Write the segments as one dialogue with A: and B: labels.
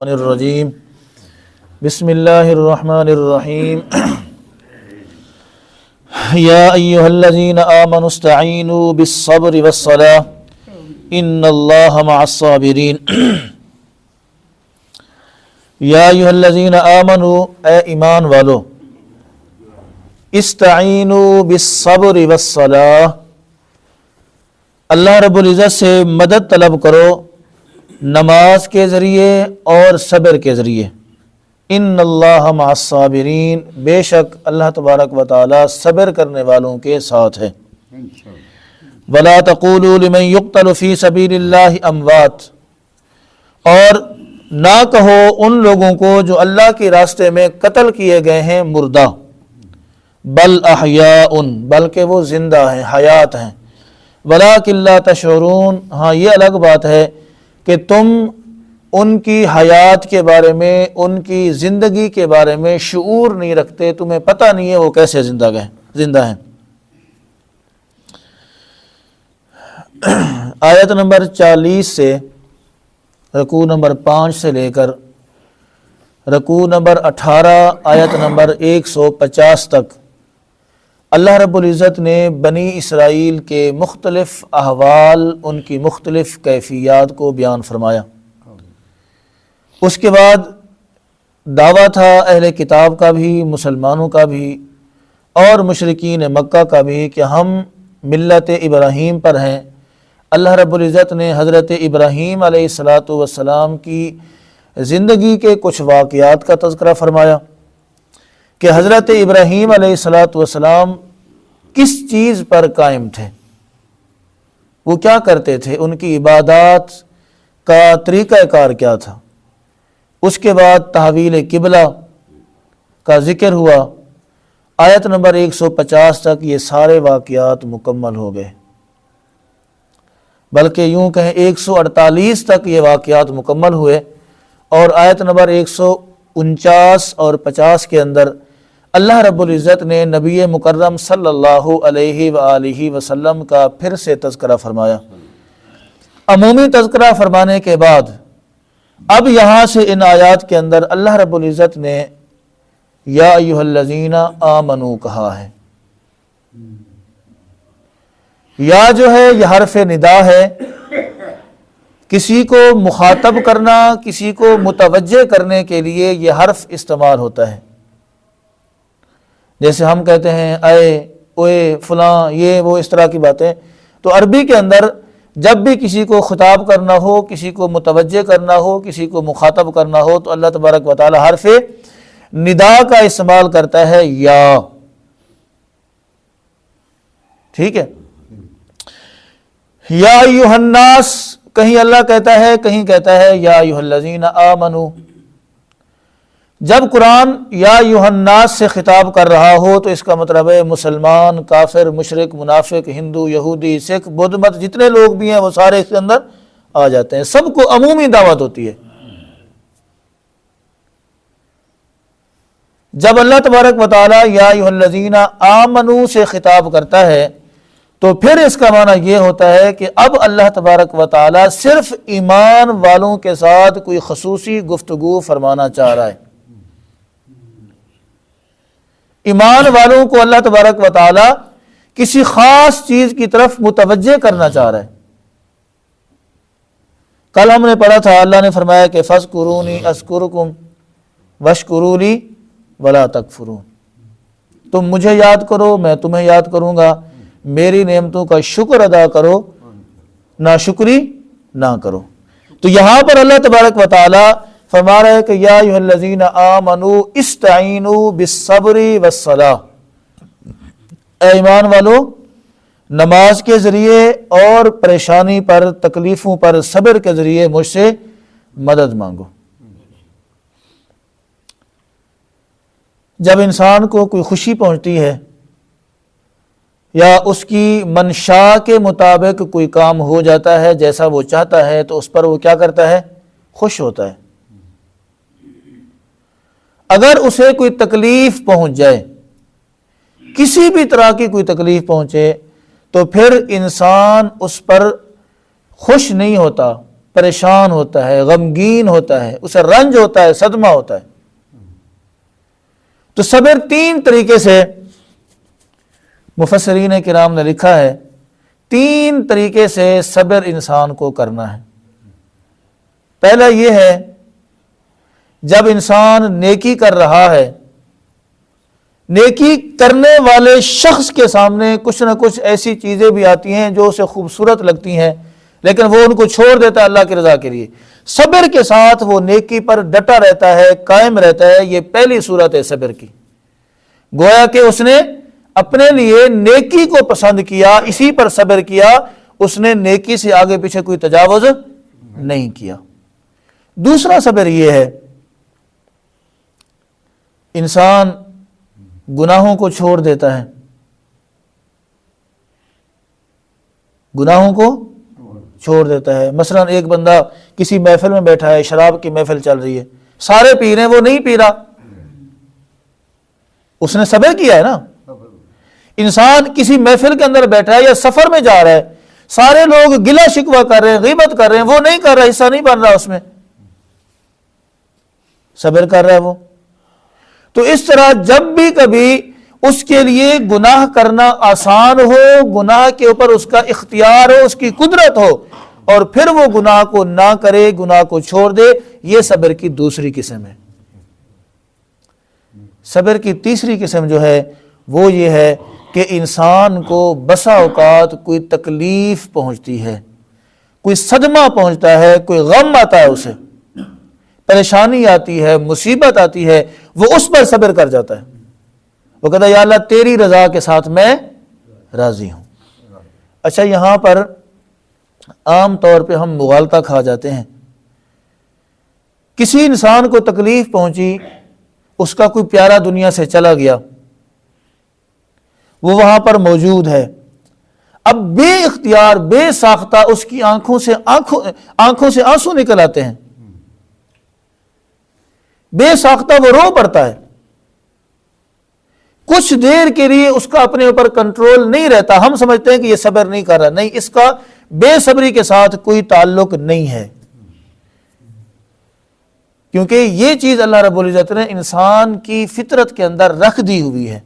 A: الرجیم بسم اللہ الرحمن الرحیم یا ایہا الذین آمنوا استعینوا بالصبر والصلاة ان اللہ مع الصابرین۔ یا ایہا الذین آمنوا، اے ایمان والو، استعینوا بالصبر والصلاة، اللہ رب العزت سے مدد طلب کرو نماز کے ذریعے اور صبر کے ذریعے۔ ان اللہ مع الصابرین، بے شک اللہ تبارک و تعالی صبر کرنے والوں کے ساتھ ہے۔ ولا تقولوا لمن يقتل في سبيل الله اموات، اور نہ کہو ان لوگوں کو جو اللہ کے راستے میں قتل کیے گئے ہیں مردہ، بل احیاء، بلکہ وہ زندہ ہیں، حیات ہیں۔ ولکن لا تشعرون، ہاں یہ الگ بات ہے کہ تم ان کی حیات کے بارے میں، ان کی زندگی کے بارے میں شعور نہیں رکھتے، تمہیں پتہ نہیں ہے وہ کیسے زندہ ہیں۔ آیت نمبر 40 سے رکوع نمبر 5 سے لے کر رکوع نمبر 18 آیت نمبر 150 تک اللہ رب العزت نے بنی اسرائیل کے مختلف احوال، ان کی مختلف کیفیات کو بیان فرمایا۔ اس کے بعد دعویٰ تھا اہل کتاب کا بھی، مسلمانوں کا بھی اور مشرکین مکہ کا بھی کہ ہم ملت ابراہیم پر ہیں۔ اللہ رب العزت نے حضرت ابراہیم علیہ السلام کی زندگی کے کچھ واقعات کا تذکرہ فرمایا کہ حضرت ابراہیم علیہ السلام کس چیز پر قائم تھے، وہ کیا کرتے تھے، ان کی عبادات کا طریقہ کار کیا تھا۔ اس کے بعد تحویل قبلہ کا ذکر ہوا۔ آیت نمبر 150 تک یہ سارے واقعات مکمل ہو گئے، بلکہ یوں کہیں 148 تک یہ واقعات مکمل ہوئے، اور آیت نمبر 149 اور 50 کے اندر اللہ رب العزت نے نبی مکرم صلی اللہ علیہ وآلہ وسلم کا پھر سے تذکرہ فرمایا۔ عمومی تذکرہ فرمانے کے بعد اب یہاں سے ان آیات کے اندر اللہ رب العزت نے یا ایھا الذین آمنوا کہا ہے۔ یا جو ہے یہ حرف ندا ہے، کسی کو مخاطب کرنا، کسی کو متوجہ کرنے کے لیے یہ حرف استعمال ہوتا ہے۔ جیسے ہم کہتے ہیں اے، اوے، فلاں، یہ وہ اس طرح کی باتیں، تو عربی کے اندر جب بھی کسی کو خطاب کرنا ہو، کسی کو متوجہ کرنا ہو، کسی کو مخاطب کرنا ہو تو اللہ تبارک و تعالی حرف ندا کا استعمال کرتا ہے، یا۔ ٹھیک ہے، یا ایھا الناس کہیں اللہ کہتا ہے، کہیں کہتا ہے یا ایھا الذین آمنوا۔ جب قرآن یا ایھا الناس سے خطاب کر رہا ہو تو اس کا مطلب ہے مسلمان، کافر، مشرک، منافق، ہندو، یہودی، سکھ، بدھ مت جتنے لوگ بھی ہیں وہ سارے اس کے اندر آ جاتے ہیں، سب کو عمومی دعوت ہوتی ہے۔ جب اللہ تبارک و تعالی یا ایھا الذین آمنوا سے خطاب کرتا ہے تو پھر اس کا معنی یہ ہوتا ہے کہ اب اللہ تبارک و تعالی صرف ایمان والوں کے ساتھ کوئی خصوصی گفتگو فرمانا چاہ رہا ہے۔ ایمان والوں کو اللہ تبارک و تعالی کسی خاص چیز کی طرف متوجہ کرنا چاہ رہا ہے۔ کل ہم نے پڑھا تھا اللہ نے فرمایا کہ فاذکرونی اذکرکم واشکروا لی ولا تکفرون، تم مجھے یاد کرو میں تمہیں یاد کروں گا، میری نعمتوں کا شکر ادا کرو، ناشکری نہ کرو۔ تو یہاں پر اللہ تبارک و تعالی فرما رہا ہے کہ یا ایھا الذین آمنوا استعینوا بالصبر والصلاة، اے ایمان والو نماز کے ذریعے اور پریشانی پر، تکلیفوں پر صبر کے ذریعے مجھ سے مدد مانگو۔ جب انسان کو کوئی خوشی پہنچتی ہے یا اس کی منشا کے مطابق کوئی کام ہو جاتا ہے جیسا وہ چاہتا ہے تو اس پر وہ کیا کرتا ہے؟ خوش ہوتا ہے۔ اگر اسے کوئی تکلیف پہنچ جائے، کسی بھی طرح کی کوئی تکلیف پہنچے، تو پھر انسان اس پر خوش نہیں ہوتا، پریشان ہوتا ہے، غمگین ہوتا ہے، اسے رنج ہوتا ہے، صدمہ ہوتا ہے۔ تو صبر 3 طریقے سے مفسرین کرام نے لکھا ہے، 3 طریقے سے صبر انسان کو کرنا ہے۔ پہلا یہ ہے، جب انسان نیکی کر رہا ہے، نیکی کرنے والے شخص کے سامنے کچھ نہ کچھ ایسی چیزیں بھی آتی ہیں جو اسے خوبصورت لگتی ہیں، لیکن وہ ان کو چھوڑ دیتا ہے اللہ کی رضا کے لیے۔ صبر کے ساتھ وہ نیکی پر ڈٹا رہتا ہے، قائم رہتا ہے۔ یہ پہلی صورت ہے صبر کی۔ گویا کہ اس نے اپنے لیے نیکی کو پسند کیا، اسی پر صبر کیا، اس نے نیکی سے آگے پیچھے کوئی تجاوز نہیں کیا۔ دوسرا صبر یہ ہے، انسان گناہوں کو چھوڑ دیتا ہے، گناہوں کو چھوڑ دیتا ہے۔ مثلا ایک بندہ کسی محفل میں بیٹھا ہے، شراب کی محفل چل رہی ہے، سارے پی رہے ہیں، وہ نہیں پی رہا، اس نے صبر کیا ہے نا۔ انسان کسی محفل کے اندر بیٹھا ہے یا سفر میں جا رہا ہے، سارے لوگ گلہ شکوہ کر رہے ہیں، غیبت کر رہے ہیں، وہ نہیں کر رہا، حصہ نہیں بن رہا، اس میں صبر کر رہا ہے وہ۔ تو اس طرح جب بھی کبھی اس کے لیے گناہ کرنا آسان ہو، گناہ کے اوپر اس کا اختیار ہو، اس کی قدرت ہو، اور پھر وہ گناہ کو نہ کرے، گناہ کو چھوڑ دے، یہ صبر کی دوسری قسم ہے۔ صبر کی تیسری قسم جو ہے وہ یہ ہے کہ انسان کو بسا اوقات کوئی تکلیف پہنچتی ہے، کوئی صدمہ پہنچتا ہے، کوئی غم آتا ہے، اسے پریشانی آتی ہے، مصیبت آتی ہے، وہ اس پر صبر کر جاتا ہے۔ وہ کہتا ہے یا اللہ تیری رضا کے ساتھ میں راضی ہوں۔ اچھا، یہاں پر عام طور پہ ہم مغالطہ کھا جاتے ہیں۔ کسی انسان کو تکلیف پہنچی، اس کا کوئی پیارا دنیا سے چلا گیا، وہ وہاں پر موجود ہے، اب بے اختیار بے ساختہ اس کی آنکھوں سے آنسو نکل آتے ہیں، بے ساختہ وہ رو پڑتا ہے، کچھ دیر کے لیے اس کا اپنے اوپر کنٹرول نہیں رہتا۔ ہم سمجھتے ہیں کہ یہ صبر نہیں کر رہا، نہیں، اس کا بے صبری کے ساتھ کوئی تعلق نہیں ہے، کیونکہ یہ چیز اللہ رب العزت نے انسان کی فطرت کے اندر رکھ دی ہوئی ہے۔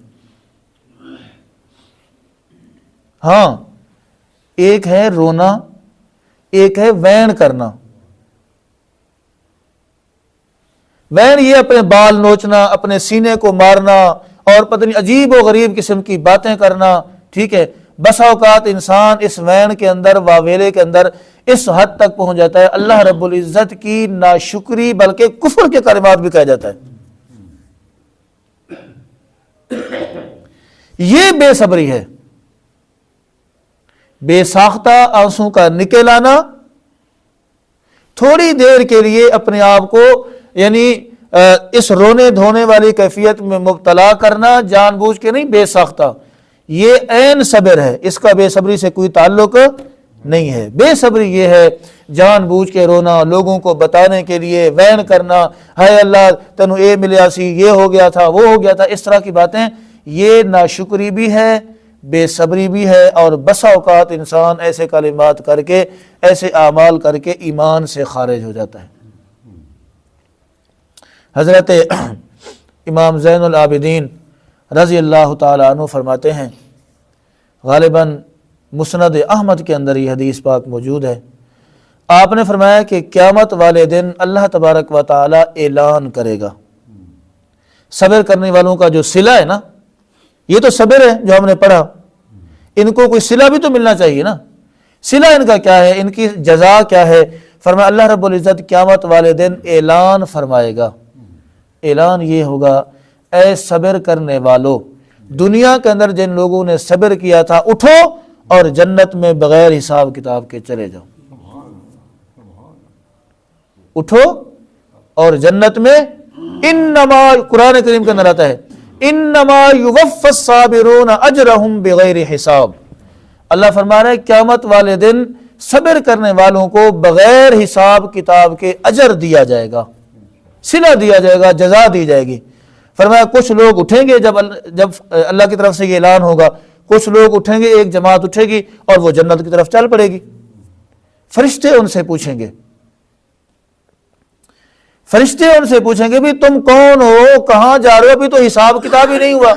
A: ہاں، ایک ہے رونا، ایک ہے وین کرنا۔ وین یہ اپنے بال نوچنا، اپنے سینے کو مارنا، اور پتہ نہیں عجیب و غریب قسم کی باتیں کرنا، ٹھیک ہے۔ بسا اوقات انسان اس وین کے اندر، واویلے کے اندر اس حد تک پہنچ جاتا ہے، اللہ رب العزت کی ناشکری بلکہ کفر کے کلمات بھی کہہ جاتا ہے۔ یہ بے صبری ہے، بے ساختہ آنسوں کا نکل آنا، تھوڑی دیر کے لیے اپنے آپ کو یعنی اس رونے دھونے والی کیفیت میں مبتلا کرنا، جان بوجھ کے نہیں، بے ساختہ، یہ عین صبر ہے، اس کا بے صبری سے کوئی تعلق نہیں ہے۔ بے صبری یہ ہے جان بوجھ کے رونا، لوگوں کو بتانے کے لیے وین کرنا، ہائے اللہ تینوں اے ملیا سی، یہ ہو گیا تھا، وہ ہو گیا تھا، اس طرح کی باتیں، یہ ناشکری بھی ہے، بے صبری بھی ہے، اور بسا اوقات انسان ایسے کلمات کر کے، ایسے اعمال کر کے ایمان سے خارج ہو جاتا ہے۔ حضرت امام زین العابدین رضی اللہ تعالیٰ عنہ فرماتے ہیں، غالباً مسند احمد کے اندر یہ حدیث پاک موجود ہے، آپ نے فرمایا کہ قیامت والے دن اللہ تبارک و تعالیٰ اعلان کرے گا، صبر کرنے والوں کا جو صلہ ہے نا، یہ تو صبر ہے جو ہم نے پڑھا، ان کو کوئی صلہ بھی تو ملنا چاہیے نا، صلہ ان کا کیا ہے، ان کی جزا کیا ہے؟ فرمایا اللہ رب العزت قیامت والے دن اعلان فرمائے گا۔ اعلان یہ ہوگا، اے صبر کرنے والو، دنیا کے اندر جن لوگوں نے صبر کیا تھا، اٹھو اور جنت میں بغیر حساب کتاب کے چلے جاؤ۔ اٹھو اور جنت میں، انما، قرآن کریم کے اندر آتا ہے، انما یوفی الصابرون اجرہم بغیر حساب۔ اللہ فرما رہا ہے قیامت والے دن صبر کرنے والوں کو بغیر حساب کتاب کے اجر دیا جائے گا، صلہ دیا جائے گا، جزا دی جائے گی۔ فرمایا کچھ لوگ اٹھیں گے جب اللہ کی طرف سے یہ اعلان ہوگا، کچھ لوگ اٹھیں گے، ایک جماعت اٹھے گی اور وہ جنت کی طرف چل پڑے گی۔ فرشتے ان سے پوچھیں گے فرشتے ان سے پوچھیں گے بھی تم کون ہو، کہاں جا رہے ہو، ابھی تو حساب کتاب ہی نہیں ہوا۔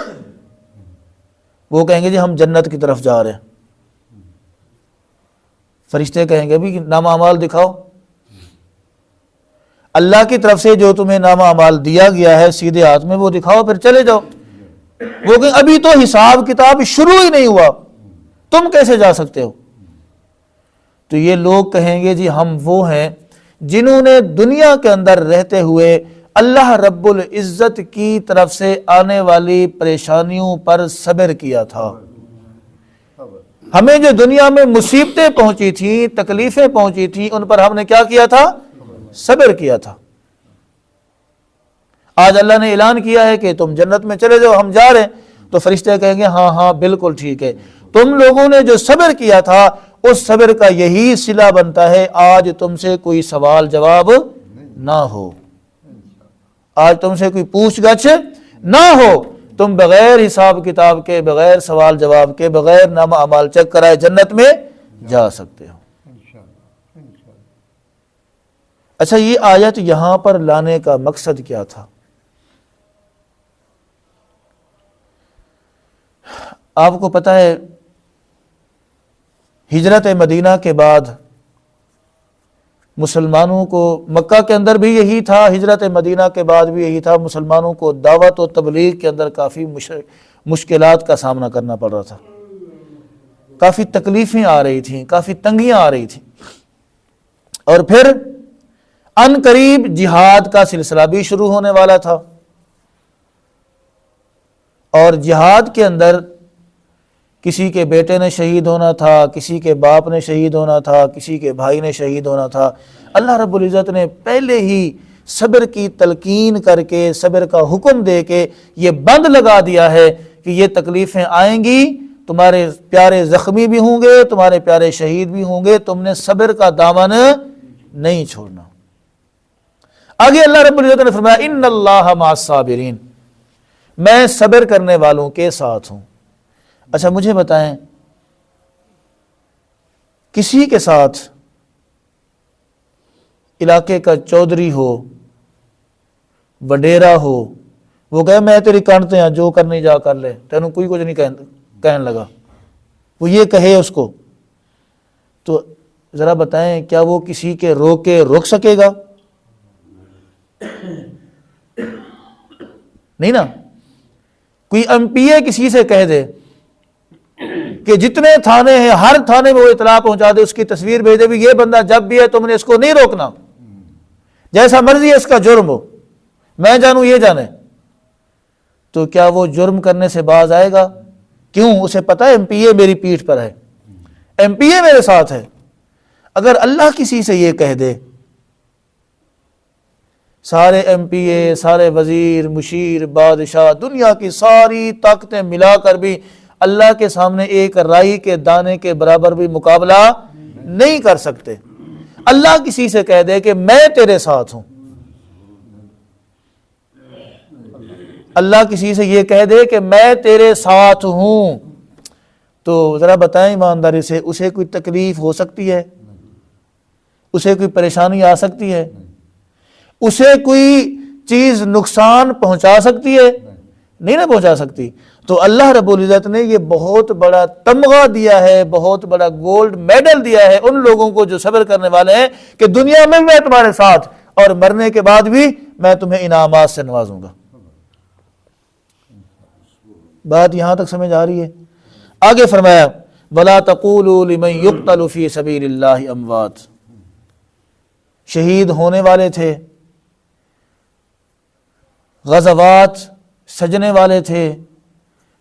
A: وہ کہیں گے جی ہم جنت کی طرف جا رہے ہیں۔ فرشتے کہیں گے بھی نامہ اعمال دکھاؤ۔ اللہ کی طرف سے جو تمہیں نامہ اعمال دیا گیا ہے سیدھے ہاتھ میں وہ دکھاؤ، پھر چلے جاؤ۔ وہ کہیں ابھی تو حساب کتاب شروع ہی نہیں ہوا، تم کیسے جا سکتے ہو؟ تو یہ لوگ کہیں گے جی ہم وہ ہیں جنہوں نے دنیا کے اندر رہتے ہوئے اللہ رب العزت کی طرف سے آنے والی پریشانیوں پر صبر کیا تھا۔ ہمیں جو دنیا میں مصیبتیں پہنچی تھیں، تکلیفیں پہنچی تھیں، ان پر ہم نے کیا کیا تھا؟ صبر کیا تھا۔ آج اللہ نے اعلان کیا ہے کہ تم جنت میں چلے جاؤ، ہم جا رہے ہیں، تو فرشتے کہیں گے ہاں ہاں بالکل ٹھیک ہے، تم لوگوں نے جو صبر کیا تھا اس صبر کا یہی صلہ بنتا ہے آج تم سے کوئی سوال جواب نہ ہو، آج تم سے کوئی پوچھ گچھ نہ ہو، تم بغیر حساب کتاب کے، بغیر سوال جواب کے، بغیر نامہ اعمال چیک کرائے جنت میں جا سکتے ہو۔ اچھا، یہ آیت یہاں پر لانے کا مقصد کیا تھا؟ آپ کو پتہ ہے ہجرت مدینہ کے بعد مسلمانوں کو، مکہ کے اندر بھی یہی تھا، ہجرت مدینہ کے بعد بھی یہی تھا، مسلمانوں کو دعوت و تبلیغ کے اندر کافی مشکلات کا سامنا کرنا پڑ رہا تھا، کافی تکلیفیں آ رہی تھیں، کافی تنگیاں آ رہی تھیں، اور پھر ان قریب جہاد کا سلسلہ بھی شروع ہونے والا تھا، اور جہاد کے اندر کسی کے بیٹے نے شہید ہونا تھا، کسی کے باپ نے شہید ہونا تھا، کسی کے بھائی نے شہید ہونا تھا۔ اللہ رب العزت نے پہلے ہی صبر کی تلقین کر کے، صبر کا حکم دے کے یہ بند لگا دیا ہے کہ یہ تکلیفیں آئیں گی، تمہارے پیارے زخمی بھی ہوں گے، تمہارے پیارے شہید بھی ہوں گے، تم نے صبر کا دامن نہیں چھوڑنا۔ آگے اللہ رب العزت نے فرمایا ان اللہ مع الصابرین، میں صبر کرنے والوں کے ساتھ ہوں۔ اچھا مجھے بتائیں، کسی کے ساتھ علاقے کا چودھری ہو، وڈیرا ہو، وہ کہے میں تیری کانٹتے ہیں جو کرنی جا کر لے، تینوں کوئی کچھ نہیں کہنے لگا، وہ یہ کہے اس کو، تو ذرا بتائیں کیا وہ کسی کے روکے روک سکے گا؟ نہیں نا۔ کوئی ایم پی اے کسی سے کہہ دے کہ جتنے تھانے ہیں ہر تھانے میں وہ اطلاع پہنچا دے، اس کی تصویر بھیج دے بھی یہ بندہ جب بھی ہے تم نے اس کو نہیں روکنا، جیسا مرضی ہے اس کا جرم ہو، میں جانوں یہ جانے، تو کیا وہ جرم کرنے سے باز آئے گا؟ کیوں؟ اسے پتہ ہے ایم پی اے میری پیٹھ پر ہے، ایم پی اے میرے ساتھ ہے۔ اگر اللہ کسی سے یہ کہہ دے، سارے ایم پی اے، سارے وزیر، مشیر، بادشاہ، دنیا کی ساری طاقتیں ملا کر بھی اللہ کے سامنے ایک رائی کے دانے کے برابر بھی مقابلہ نہیں کر سکتے۔ اللہ کسی سے کہہ دے کہ میں تیرے ساتھ ہوں، اللہ کسی سے یہ کہہ دے کہ میں تیرے ساتھ ہوں، تو ذرا بتائیں ایمانداری سے اسے کوئی تکلیف ہو سکتی ہے؟ اسے کوئی پریشانی آ سکتی ہے؟ اسے کوئی چیز نقصان پہنچا سکتی ہے؟ نہیں نہ پہنچا سکتی۔ تو اللہ رب العزت نے یہ بہت بڑا تمغہ دیا ہے، بہت بڑا گولڈ میڈل دیا ہے ان لوگوں کو جو صبر کرنے والے ہیں کہ دنیا میں میں تمہارے ساتھ، اور مرنے کے بعد بھی میں تمہیں انعامات سے نوازوں گا۔ بات یہاں تک سمجھ آ رہی ہے؟ آگے فرمایا وَلَا تَقُولُوا لِمَنْ يُقْتَلُ فِي سَبِيلِ اللَّهِ أَمْوَاتٌ، شہید ہونے والے تھے، غزوات سجنے والے تھے،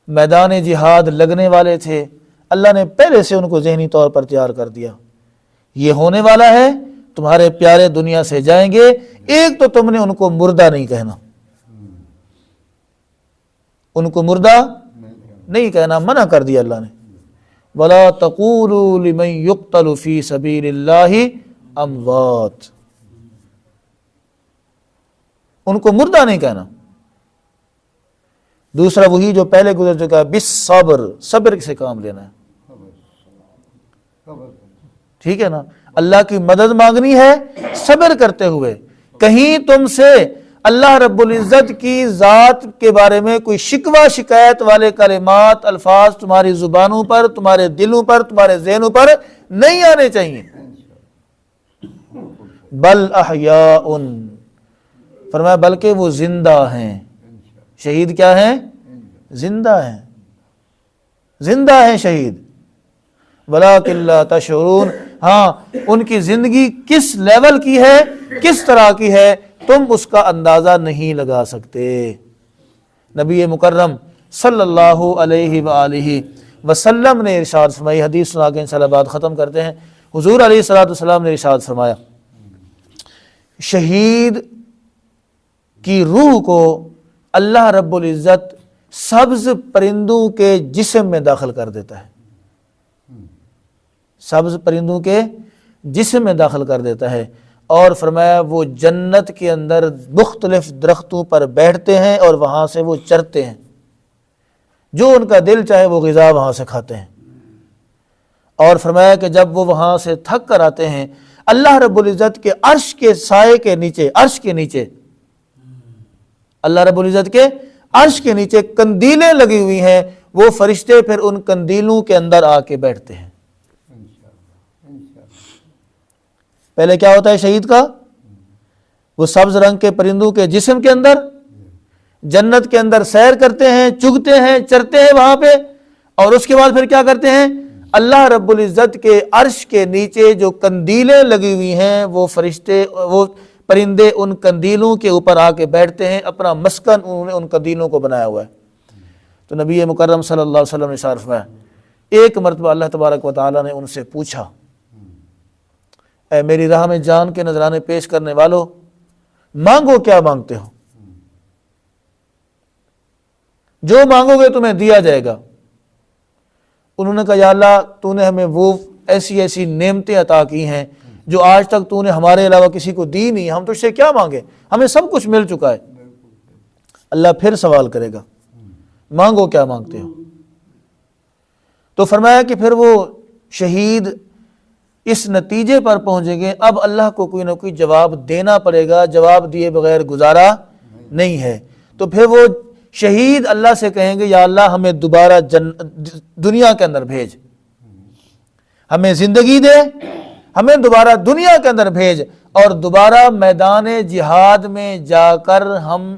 A: میدان جہاد لگنے والے تھے، اللہ نے پہلے سے ان کو ذہنی طور پر تیار کر دیا، یہ ہونے والا ہے، تمہارے پیارے دنیا سے جائیں گے۔ ایک تو تم نے ان کو مردہ نہیں کہنا، ان کو مردہ نہیں کہنا، منع کر دیا اللہ نے۔ وَلَا تَقُولُوا لِمَنْ يُقْتَلُ فِي سَبِيلِ اللَّهِ أَمْوَاتٌ، ان کو مردہ نہیں کہنا۔ دوسرا وہی جو پہلے گزر چکا ہے، بالصبر، صبر سے کام لینا ہے، ٹھیک ہے نا۔ اللہ کی مدد مانگنی ہے صبر کرتے ہوئے، کہیں تم سے اللہ رب العزت کی ذات کے بارے میں کوئی شکوہ شکایت والے کلمات الفاظ تمہاری زبانوں پر، تمہارے دلوں پر، تمہارے ذہنوں پر نہیں آنے چاہیے۔ بل احیاء، فرمایا بلکہ وہ زندہ ہیں۔ شہید کیا ہیں؟ زندہ ہیں، زندہ ہیں شہید۔ وَلَٰكِن لَا تَشْعُرُونَ، ہاں ان کی زندگی کس لیول کی ہے، کس طرح کی ہے، تم اس کا اندازہ نہیں لگا سکتے۔ نبی مکرم صلی اللہ علیہ وآلہ وسلم نے ارشاد فرمائی، حدیث سنا کے انشاءاللہ بات ختم کرتے ہیں۔ حضور علیہ السلام نے ارشاد فرمایا، شہید کی روح کو اللہ رب العزت سبز پرندوں کے جسم میں داخل کر دیتا ہے، سبز پرندوں کے جسم میں داخل کر دیتا ہے، اور فرمایا وہ جنت کے اندر مختلف درختوں پر بیٹھتے ہیں اور وہاں سے وہ چرتے ہیں، جو ان کا دل چاہے وہ غذا وہاں سے کھاتے ہیں۔ اور فرمایا کہ جب وہ وہاں سے تھک کر آتے ہیں، اللہ رب العزت کے عرش کے سائے کے نیچے، عرش کے نیچے، اللہ رب العزت کے عرش کے نیچے کندیلیں لگی ہوئی ہیں، وہ فرشتے پھر ان کندیلوں کے اندر آ کے بیٹھتے ہیں۔ پہلے کیا ہوتا ہے شہید کا؟ وہ سبز رنگ کے پرندوں کے جسم کے اندر جنت کے اندر سیر کرتے ہیں، چگتے ہیں، چرتے ہیں وہاں پہ، اور اس کے بعد پھر کیا کرتے ہیں؟ اللہ رب العزت کے عرش کے نیچے جو کندیلیں لگی ہوئی ہیں، وہ فرشتے، وہ پرندے ان کندیلوں کے اوپر آ کے بیٹھتے ہیں، اپنا مسکن انہوں نے ان کندیلوں کو بنایا ہوا ہے۔ تو نبی مکرم صلی اللہ علیہ وسلم نے ارشاد فرمایا، ایک مرتبہ اللہ تبارک و تعالیٰ نے ان سے پوچھا، اے میری راہ میں جان کے نذرانے پیش کرنے والو، مانگو کیا مانگتے ہو؟ جو مانگو گے تمہیں دیا جائے گا۔ انہوں نے کہا یا اللہ تو نے ہمیں وہ ایسی ایسی نعمتیں عطا کی ہیں جو آج تک تو نے ہمارے علاوہ کسی کو دی نہیں، ہم تجھ سے کیا مانگے، ہمیں سب کچھ مل چکا ہے۔ اللہ پھر سوال کرے گا، مانگو کیا مانگتے ہو؟ تو فرمایا کہ پھر وہ شہید اس نتیجے پر پہنچیں گے، اب اللہ کو کوئی نہ کوئی جواب دینا پڑے گا، جواب دیے بغیر گزارا نہیں ہے۔ تو پھر وہ شہید اللہ سے کہیں گے یا اللہ ہمیں دوبارہ دنیا کے اندر بھیج، ہمیں زندگی دے، ہمیں دوبارہ دنیا کے اندر بھیج، اور دوبارہ میدان جہاد میں جا کر ہم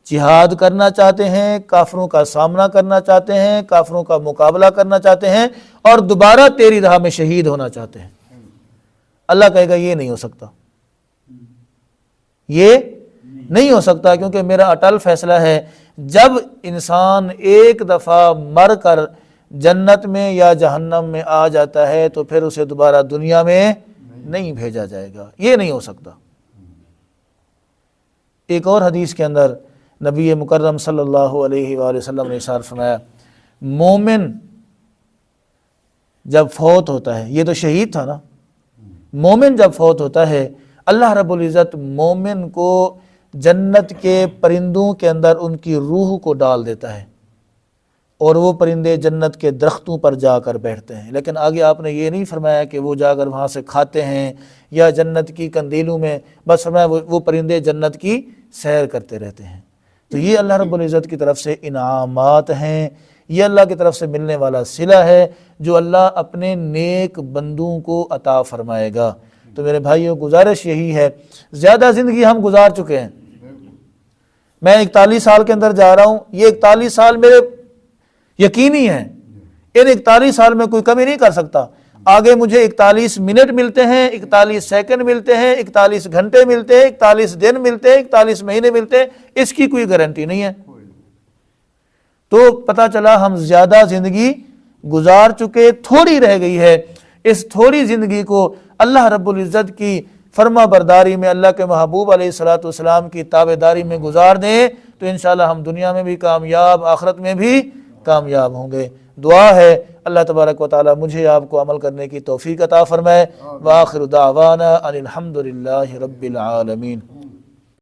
A: جہاد کرنا چاہتے ہیں، کافروں کا سامنا کرنا چاہتے ہیں، کافروں کا مقابلہ کرنا چاہتے ہیں، اور دوبارہ تیری راہ میں شہید ہونا چاہتے ہیں۔ اللہ کہے گا یہ نہیں ہو سکتا، یہ نہیں ہو سکتا، کیونکہ میرا اٹل فیصلہ ہے جب انسان ایک دفعہ مر کر جنت میں یا جہنم میں آ جاتا ہے تو پھر اسے دوبارہ دنیا میں نہیں بھیجا جائے گا، یہ نہیں ہو سکتا۔ ایک اور حدیث کے اندر نبی مکرم صلی اللہ علیہ وآلہ وسلم نے ارشاد فرمایا، مومن جب فوت ہوتا ہے، یہ تو شہید تھا نا، مومن جب فوت ہوتا ہے اللہ رب العزت مومن کو جنت کے پرندوں کے اندر ان کی روح کو ڈال دیتا ہے، اور وہ پرندے جنت کے درختوں پر جا کر بیٹھتے ہیں۔ لیکن آگے آپ نے یہ نہیں فرمایا کہ وہ جا کر وہاں سے کھاتے ہیں یا جنت کی کندیلوں میں، بس فرمایا وہ پرندے جنت کی سیر کرتے رہتے ہیں۔ تو یہ اللہ رب العزت کی طرف سے انعامات ہیں، یہ اللہ کی طرف سے ملنے والا صلہ ہے جو اللہ اپنے نیک بندوں کو عطا فرمائے گا۔ تو میرے بھائیوں گزارش یہی ہے، زیادہ زندگی ہم گزار چکے ہیں، میں 41 سال کے اندر جا رہا ہوں، یہ 41 سال میرے یقینی ہیں، ان 41 سال میں کوئی کمی نہیں کر سکتا۔ آگے مجھے 41 منٹ ملتے ہیں، 41 سیکنڈ ملتے ہیں، 41 گھنٹے ملتے ہیں، 41 دن ملتے ہیں، 41 مہینے ملتے ہیں، اس کی کوئی گارنٹی نہیں ہے۔ تو پتہ چلا ہم زیادہ زندگی گزار چکے، تھوڑی رہ گئی ہے۔ اس تھوڑی زندگی کو اللہ رب العزت کی فرما برداری میں، اللہ کے محبوب علیہ السلام کی تابعداری میں گزار دیں تو انشاءاللہ ہم دنیا میں بھی کامیاب، آخرت میں بھی کامیاب ہوں گے۔ دعا ہے اللہ تبارک و تعالی مجھے آپ کو عمل کرنے کی توفیق عطا فرمائے۔ وآخر دعوانا ان الحمد للہ رب العالمین۔